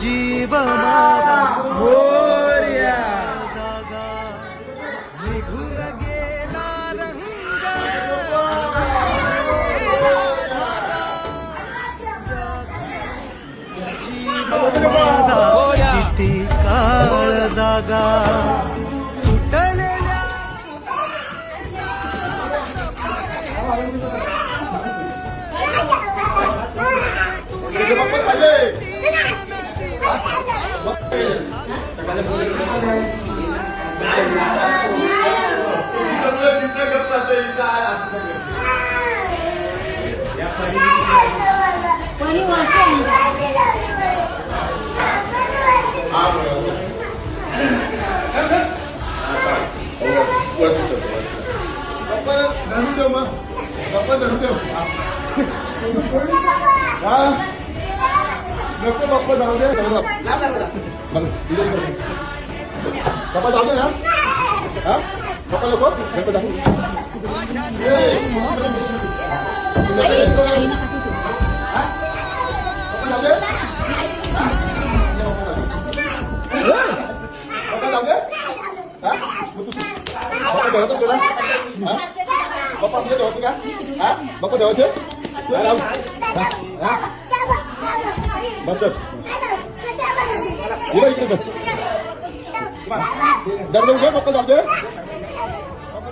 जीव माझा मोरया. जागा निघून गेला रंग जीव माझा किती काळ जागा तुटलेल्या नको बाप्पा जाऊ दे बाप्पा जाऊ दे ना हा बाप्पा नको नको जाऊ बाप्पा आपल्या ठेवायचं का हा बाप्पा ठेवायचे बस इकडे दर देऊ घे बाप्पा जाऊ दे